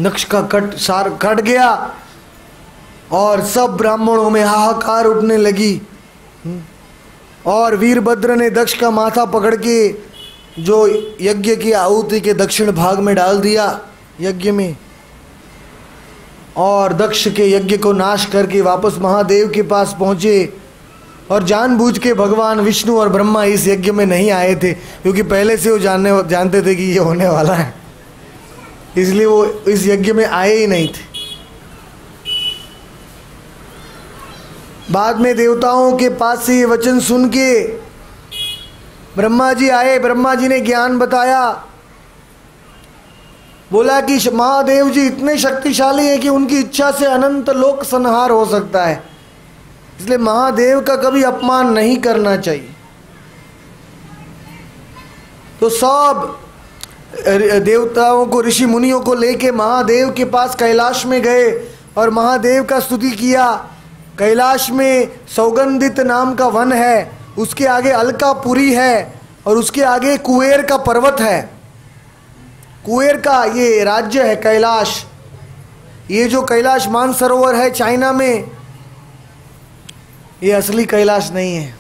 नक्श का सार कट गया और सब ब्राह्मणों में हाहाकार उठने लगी। और वीरभद्र ने दक्ष का माथा पकड़ के जो यज्ञ की आहुति के दक्षिण भाग में डाल दिया यज्ञ में, और दक्ष के यज्ञ को नाश करके वापस महादेव के पास पहुँचे। और जानबूझ के भगवान विष्णु और ब्रह्मा इस यज्ञ में नहीं आए थे, क्योंकि पहले से वो जानते थे कि ये होने वाला है, इसलिए वो इस यज्ञ में आए ही नहीं थे। बाद में देवताओं के पास से ये वचन सुन के ब्रह्मा जी आए। ब्रह्मा जी ने ज्ञान बताया, बोला कि महादेव जी इतने शक्तिशाली हैं कि उनकी इच्छा से अनंत लोक संहार हो सकता है, इसलिए महादेव का कभी अपमान नहीं करना चाहिए। तो सब देवताओं को, ऋषि मुनियों को लेके महादेव के पास कैलाश में गए और महादेव का स्तुति किया। कैलाश में सौगंधित नाम का वन है, उसके आगे अलकापुरी है और उसके आगे कुबेर का पर्वत है। कुबेर का ये राज्य है कैलाश। ये जो कैलाश मानसरोवर है चाइना में, ये असली कैलाश नहीं है।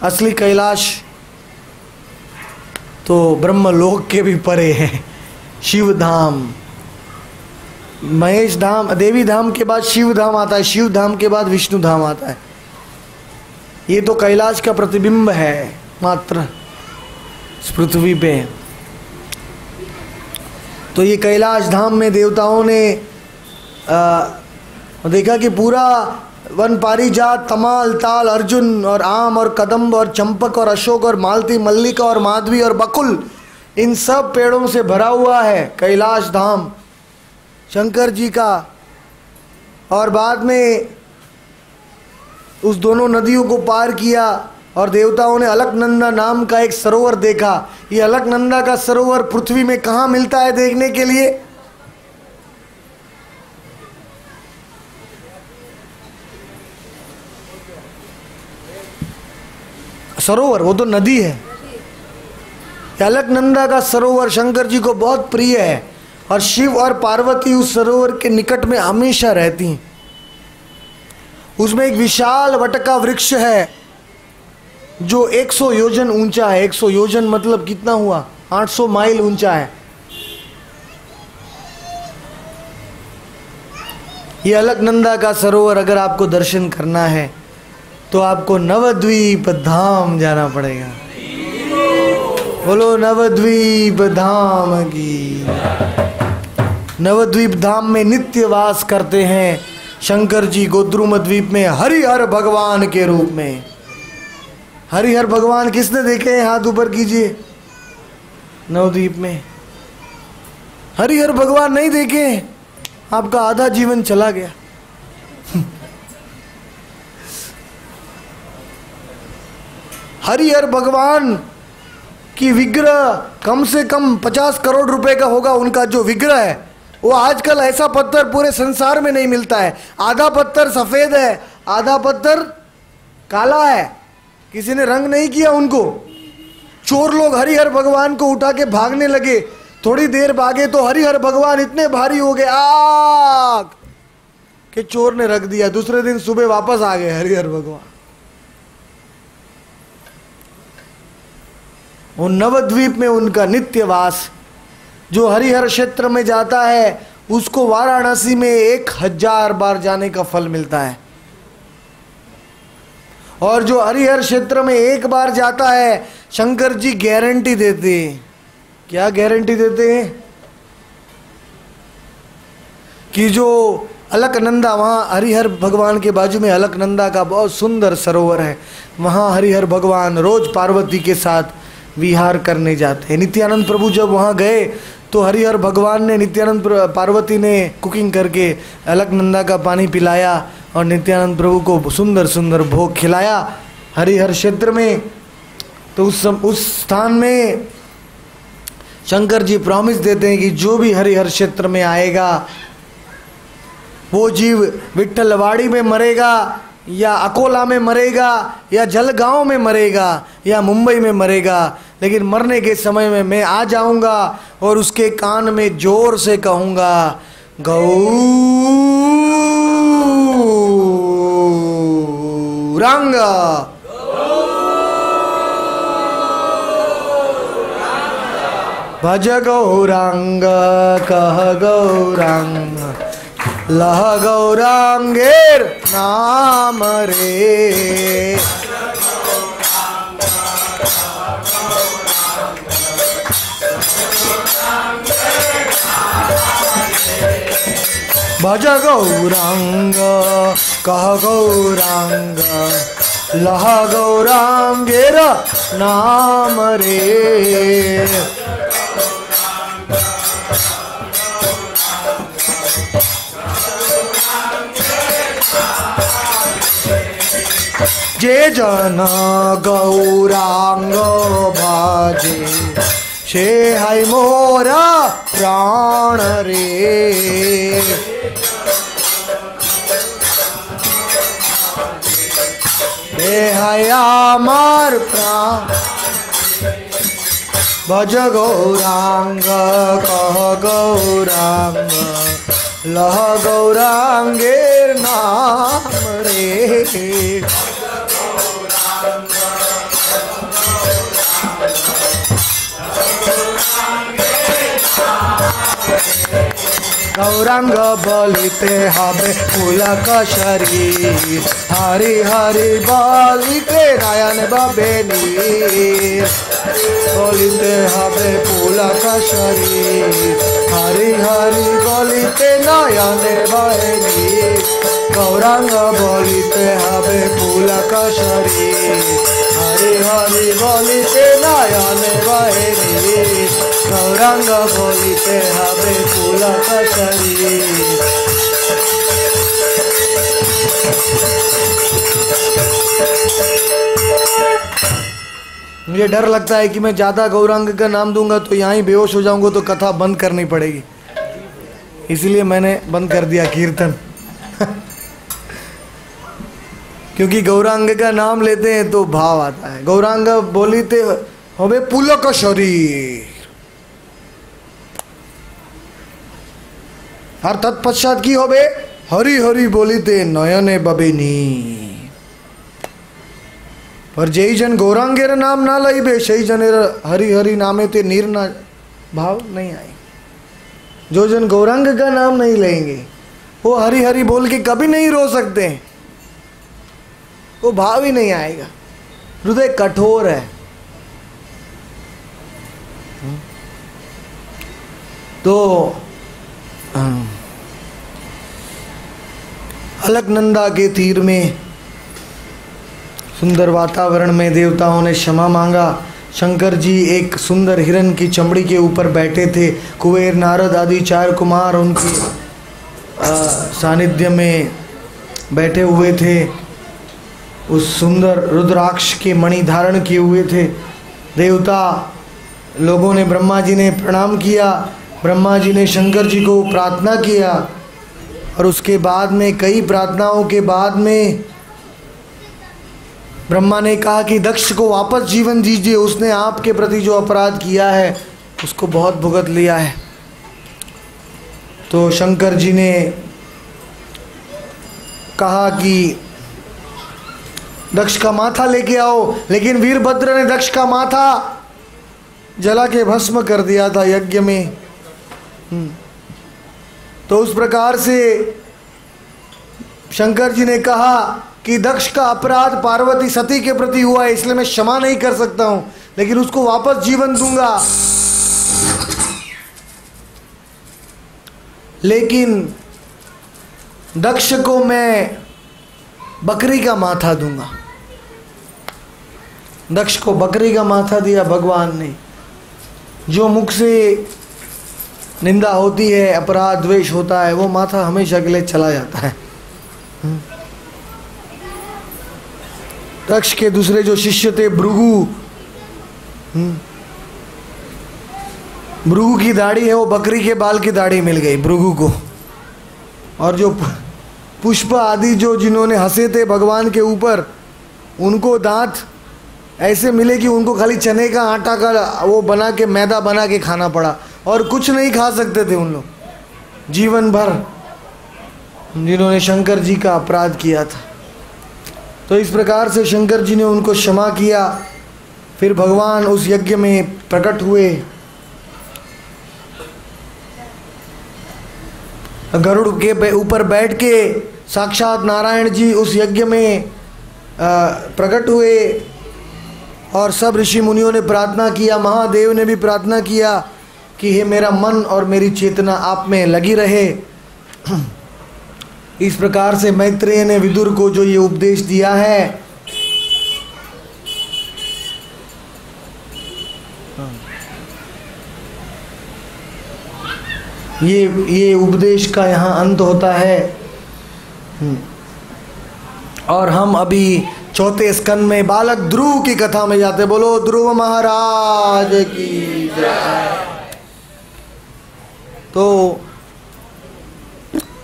असली कैलाश तो ब्रह्मलोक के भी परे है। शिव धाम, महेश धाम, देवी धाम के बाद शिव धाम आता है, शिव धाम के बाद विष्णु धाम आता है। ये तो कैलाश का प्रतिबिंब है मात्र इस पृथ्वी पे। तो ये कैलाश धाम में देवताओं ने देखा कि पूरा वन पारिजात, तमाल, ताल, अर्जुन और आम और कदम्ब और चंपक और अशोक और मालती, मल्लिका और माधवी और बकुल, इन सब पेड़ों से भरा हुआ है कैलाश धाम शंकर जी का। और बाद में उस दोनों नदियों को पार किया और देवताओं ने अलकनंदा नाम का एक सरोवर देखा। ये अलकनंदा का सरोवर पृथ्वी में कहाँ मिलता है देखने के लिए? सरोवर, वो तो नदी है। अलकनंदा का सरोवर शंकर जी को बहुत प्रिय है और शिव और पार्वती उस सरोवर के निकट में हमेशा रहती हैं। उसमें एक विशाल वटका वृक्ष है जो 100 योजन ऊंचा है। 100 योजन मतलब कितना हुआ? 800 माइल ऊंचा है। ये अलकनंदा का सरोवर अगर आपको दर्शन करना है तो आपको नवद्वीप धाम जाना पड़ेगा। बोलो नवद्वीप धाम की। नवद्वीप धाम में नित्य वास करते हैं शंकर जी गोद्रुम द्वीप में हरिहर भगवान के रूप में। हरिहर भगवान किसने देखे हैं? हाथ ऊपर कीजिए। नवद्वीप में हरिहर भगवान नहीं देखे? आपका आधा जीवन चला गया। हरिहर भगवान की विग्रह कम से कम 50 करोड़ रुपए का होगा। उनका जो विग्रह है वो आजकल ऐसा पत्थर पूरे संसार में नहीं मिलता है। आधा पत्थर सफेद है, आधा पत्थर काला है, किसी ने रंग नहीं किया उनको। चोर लोग हरिहर भगवान को उठा के भागने लगे। थोड़ी देर भागे तो हरिहर भगवान इतने भारी हो गए आग कि चोर ने रख दिया। दूसरे दिन सुबह वापस आ गए हरिहर भगवान। वो नवद्वीप में उनका नित्यवास। जो हरिहर क्षेत्र में जाता है उसको वाराणसी में 1000 बार जाने का फल मिलता है, और जो हरिहर क्षेत्र में एक बार जाता है शंकर जी गारंटी देते हैं। क्या गारंटी देते हैं? कि जो अलकनंदा, वहाँ हरिहर भगवान के बाजू में अलकनंदा का बहुत सुंदर सरोवर है, वहाँ हरिहर भगवान रोज पार्वती के साथ विहार करने जाते हैं। नित्यानंद प्रभु जब वहाँ गए तो हरिहर भगवान ने, नित्यानंद पार्वती ने कुकिंग करके अलकनंदा का पानी पिलाया और नित्यानंद प्रभु को सुंदर सुंदर भोग खिलाया हरिहर क्षेत्र में। तो उस स्थान में शंकर जी प्रॉमिस देते हैं कि जो भी हरिहर क्षेत्र में आएगा वो जीव विट्ठलवाड़ी में मरेगा या अकोला में मरेगा या जलगांव में मरेगा या मुंबई में मरेगा, लेकिन मरने के समय में मैं आ जाऊंगा और उसके कान में जोर से कहूंगा, गौरांग। भज गौरांग कह गौरांग, लह गौरांगेर नाम रे। भज गौरांग कह गौरांग, लह गौरांगेर नाम रे। जे जन गौरांग भाजे, से है मोरा प्राण रे। हे है आमार प्राण। भज गौरांग कह गौरांग, लह गौरांगेर नाम रे। गौरांग बोलिते हमें पुलक शरीर, हरि हरि बोलिते नयन बबे नीर। बोलिते हमें पुलक शरीर, हरि हरि बोलिते नयन बबे नीर। गौरांग बोलिते हमें पुलक शरीर, हरि हरि बोलिते नयन बबे नीर। गौरांग बोलिते हमें पुलक शरीर। मुझे डर लगता है कि मैं ज्यादा गौरांग का नाम दूंगा तो यहाँ ही बेहोश हो जाऊंगा, तो कथा बंद करनी पड़ेगी, इसलिए मैंने बंद कर दिया कीर्तन। क्योंकि गौरांग का नाम लेते हैं तो भाव आता है। गौरांग बोलिते हवे पुलक शरीर, और तत्पश्चात की होबे हरि हरि बोलिते नयने बबेनी। पर जय जन गौरांगेर नाम ना लईबे, सही जनेर हरि हरि नामे ते नीर ना भाव नहीं आए। जो जन गौरांग का नाम नहीं लेंगे वो हरि हरि बोल के कभी नहीं रो सकते, वो भाव ही नहीं आएगा। हृदय कठोर है। तो अलकनंदा के तीर में सुंदर वातावरण में देवताओं ने क्षमा मांगा। शंकर जी एक सुंदर हिरण की चमड़ी के ऊपर बैठे थे। कुबेर, नारद आदि 4 कुमार उनके सानिध्य में बैठे हुए थे। उस सुंदर रुद्राक्ष के मणि धारण किए हुए थे। देवता लोगों ने, ब्रह्मा जी ने प्रणाम किया। ब्रह्मा जी ने शंकर जी को प्रार्थना किया और उसके बाद में कई प्रार्थनाओं के बाद में ब्रह्मा ने कहा कि दक्ष को वापस जीवन दीजिए, उसने आपके प्रति जो अपराध किया है उसको बहुत भुगत लिया है। तो शंकर जी ने कहा कि दक्ष का माथा लेके आओ, लेकिन वीरभद्र ने दक्ष का माथा जला के भस्म कर दिया था यज्ञ में। तो उस प्रकार से शंकर जी ने कहा कि दक्ष का अपराध पार्वती सती के प्रति हुआ है, इसलिए मैं क्षमा नहीं कर सकता हूं, लेकिन उसको वापस जीवन दूंगा। लेकिन दक्ष को मैं बकरी का माथा दूंगा। दक्ष को बकरी का माथा दिया भगवान ने। जो मुख से निंदा होती है, अपराध द्वेष होता है, वो माथा हमेशा के लिए चला जाता है। दक्ष के दूसरे जो शिष्य थे भृगु, भृगु की दाढ़ी है वो बकरी के बाल की दाढ़ी मिल गई भृगु को। और जो पुष्प आदि जो जिन्होंने हंसे थे भगवान के ऊपर, उनको दांत ऐसे मिले कि उनको खाली चने का आटा का वो बना के, मैदा बना के खाना पड़ा, और कुछ नहीं खा सकते थे उन लोग जीवन भर, जिन्होंने शंकर जी का अपराध किया था। तो इस प्रकार से शंकर जी ने उनको क्षमा किया। फिर भगवान उस यज्ञ में प्रकट हुए, गरुड़ के ऊपर बैठ के साक्षात नारायण जी उस यज्ञ में प्रकट हुए, और सब ऋषि मुनियों ने प्रार्थना किया, महादेव ने भी प्रार्थना किया कि हे मेरा मन और मेरी चेतना आप में लगी रहे। इस प्रकार से मैत्रेय ने विदुर को जो ये उपदेश दिया है, ये उपदेश का यहाँ अंत होता है। और हम अभी चौथे स्कंद में बालक ध्रुव की कथा में जाते। बोलो ध्रुव महाराज की जय। तो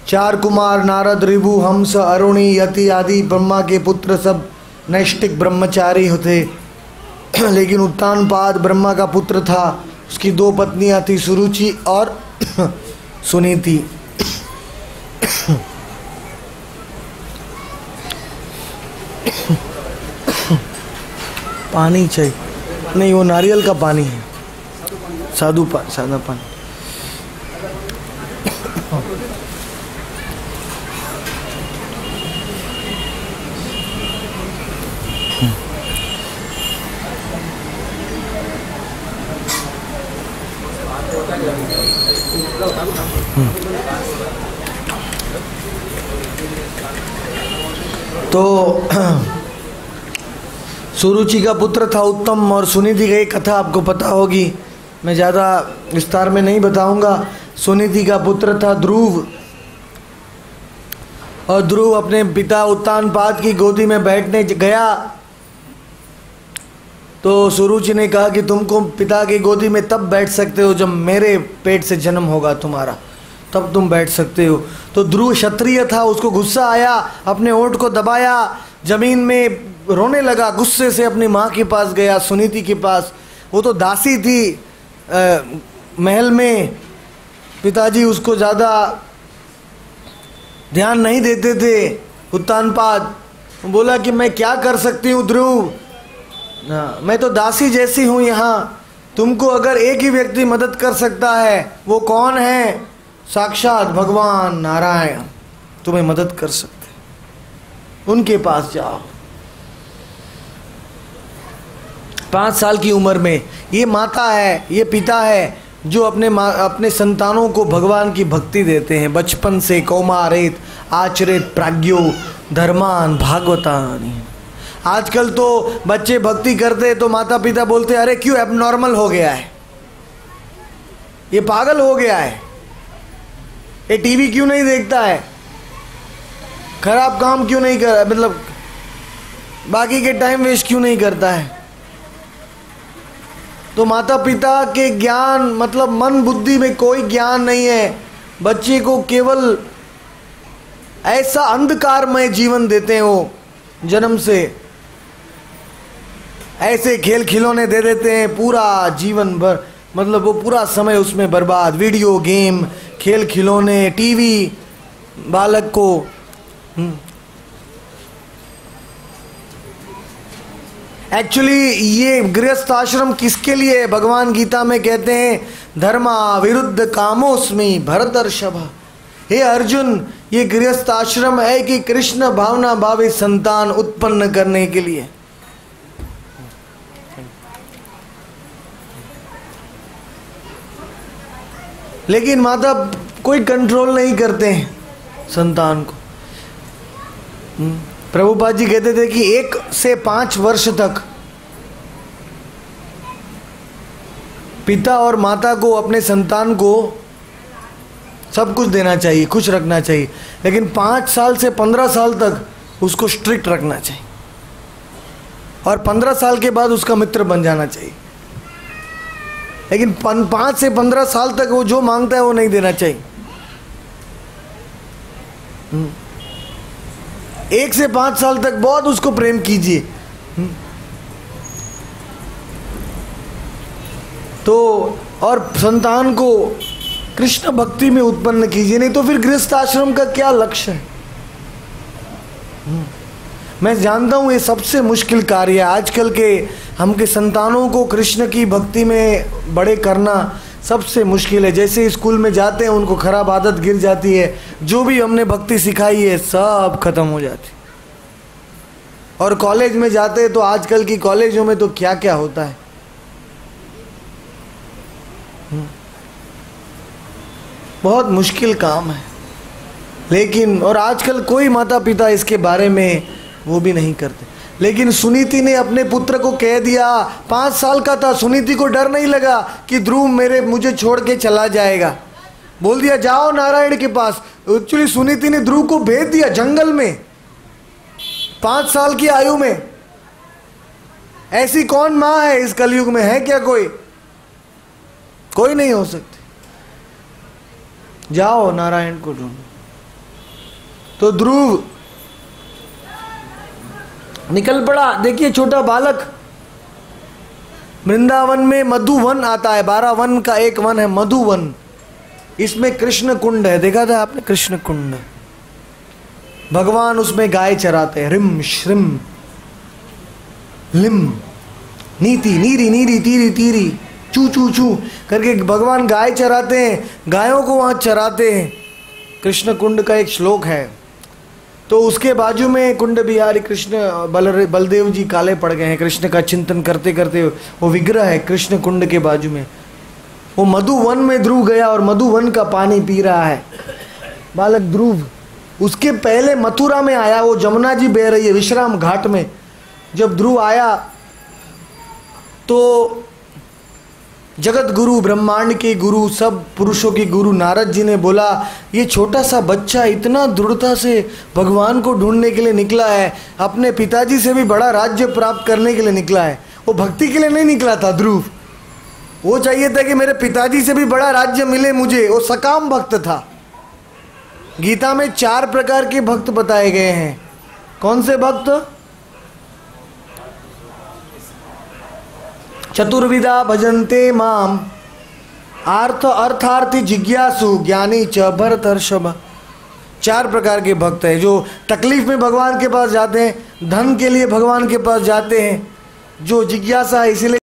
4 कुमार नारद, ऋभु, हंस, अरुणी, यति आदि ब्रह्मा के पुत्र सब नैष्टिक ब्रह्मचारी होते, लेकिन उत्तानपाद ब्रह्मा का पुत्र था। उसकी 2 पत्नियां थी, सुरुचि और सुनीति। पानी चाहिए? नहीं, वो नारियल का पानी है, सादा पानी। तो सुरुचि का पुत्र था उत्तम, और सुनीति की कथा आपको पता होगी, मैं ज़्यादा विस्तार में नहीं बताऊंगा। सुनीति का पुत्र था ध्रुव, और ध्रुव अपने पिता उत्तानपाद की गोदी में बैठने गया तो सुरुचि ने कहा कि तुमको पिता की गोदी में तब बैठ सकते हो जब मेरे पेट से जन्म होगा तुम्हारा, तब तुम बैठ सकते हो। तो ध्रुव क्षत्रिय था, उसको गुस्सा आया, अपने ओंठ को दबाया, जमीन में रोने लगा, गुस्से से अपनी माँ के पास गया, सुनीति के पास। वो तो दासी थी महल में, पिताजी उसको ज़्यादा ध्यान नहीं देते थे। उत्तानपाद बोला कि मैं क्या कर सकती हूँ ध्रुव, मैं तो दासी जैसी हूँ यहाँ, तुमको अगर एक ही व्यक्ति मदद कर सकता है, वो कौन है? साक्षात भगवान नारायण तुम्हें मदद कर सकते, उनके पास जाओ। 5 साल की उम्र में ये माता है, ये पिता है जो अपने संतानों को भगवान की भक्ति देते हैं बचपन से। कौमारेत आचरित प्राज्ञो धर्मान भागवतानि। आजकल तो बच्चे भक्ति करते तो माता पिता बोलते अरे क्यों एबनॉर्मल हो गया है, ये पागल हो गया है, ये टीवी क्यों नहीं देखता है, खराब काम क्यों नहीं कर, मतलब बाकी के टाइम वेस्ट क्यों नहीं करता है। तो माता पिता के ज्ञान मतलब मन बुद्धि में कोई ज्ञान नहीं है, बच्चे को केवल ऐसा अंधकारमय जीवन देते हैं, वो जन्म से ऐसे खेल खिलौने दे देते हैं, पूरा जीवन भर मतलब वो पूरा समय उसमें बर्बाद, वीडियो गेम, खेल खिलौने, टीवी बालक को। एक्चुअली ये गृहस्थ आश्रम किसके लिए? भगवान गीता में कहते हैं धर्मा विरुद्ध कामोस्मि भरतर्षभ। हे अर्जुन, ये गृहस्थ आश्रम है कि कृष्ण भावना भावी संतान उत्पन्न करने के लिए। लेकिन माता कोई कंट्रोल नहीं करते हैं संतान को। प्रभुपाद जी कहते थे कि 1 से 5 वर्ष तक पिता और माता को अपने संतान को सब कुछ देना चाहिए, खुश रखना चाहिए, लेकिन 5 साल से 15 साल तक उसको स्ट्रिक्ट रखना चाहिए, और 15 साल के बाद उसका मित्र बन जाना चाहिए। लेकिन 5 से 15 साल तक वो जो मांगता है वो नहीं देना चाहिए। 1 से 5 साल तक बहुत उसको प्रेम कीजिए, तो और संतान को कृष्ण भक्ति में उत्पन्न कीजिए, नहीं तो फिर गृहस्थ आश्रम का क्या लक्ष्य है। मैं जानता हूँ ये सबसे मुश्किल कार्य है आजकल के हमके संतानों को कृष्ण की भक्ति में बड़े करना सबसे मुश्किल है। जैसे स्कूल में जाते हैं उनको खराब आदत गिर जाती है, जो भी हमने भक्ति सिखाई है सब खत्म हो जाती। और कॉलेज में जाते हैं तो आजकल की कॉलेजों में तो क्या क्या होता है। बहुत मुश्किल काम है, लेकिन और आजकल कोई माता पिता इसके बारे में वो भी नहीं करते। लेकिन सुनीति ने अपने पुत्र को कह दिया, 5 साल का था, सुनीति को डर नहीं लगा कि ध्रुव मुझे छोड़ के चला जाएगा। बोल दिया जाओ नारायण के पास। एक्चुअली सुनीति ने ध्रुव को भेज दिया जंगल में 5 साल की आयु में। ऐसी कौन माँ है इस कलयुग में, है क्या कोई? कोई नहीं हो सकती। जाओ नारायण को ढूंढो। तो ध्रुव निकल पड़ा। देखिए छोटा बालक, वृंदावन में मधुवन आता है, 12 वन का एक वन है मधुवन। इसमें कृष्ण कुंड है, देखा था आपने कृष्ण कुंड। भगवान उसमें गाय चराते हैं, रिम श्रिम लिम नीति नीरी नीरी तीरी तीरी चू चू चू करके भगवान गाय चराते हैं, गायों को वहाँ चराते हैं। कृष्ण कुंड का एक श्लोक है। तो उसके बाजू में कुंड बिहारी कृष्ण बलदेव जी काले पड़ गए हैं। कृष्ण का चिंतन करते करते वो विग्रह है कृष्ण कुंड के बाजू में। वो मधुवन में ध्रुव गया और मधुवन का पानी पी रहा है बालक ध्रुव। उसके पहले मथुरा में आया, वो जमुना जी बह रही है विश्राम घाट में। जब ध्रुव आया तो जगत गुरु, ब्रह्मांड के गुरु, सब पुरुषों के गुरु नारद जी ने बोला, ये छोटा सा बच्चा इतना दृढ़ता से भगवान को ढूंढने के लिए निकला है, अपने पिताजी से भी बड़ा राज्य प्राप्त करने के लिए निकला है। वो भक्ति के लिए नहीं निकला था ध्रुव, वो चाहिए था कि मेरे पिताजी से भी बड़ा राज्य मिले मुझे। वो सकाम भक्त था। गीता में 4 प्रकार के भक्त बताए गए हैं। कौन से भक्त? चतुर्विधा भजन्ते माम अर्थार्थी जिज्ञासु ज्ञानी च भरतर्षभ। 4 प्रकार के भक्त हैं जो तकलीफ में भगवान के पास जाते हैं, धन के लिए भगवान के पास जाते हैं, जो जिज्ञासा है इसीलिए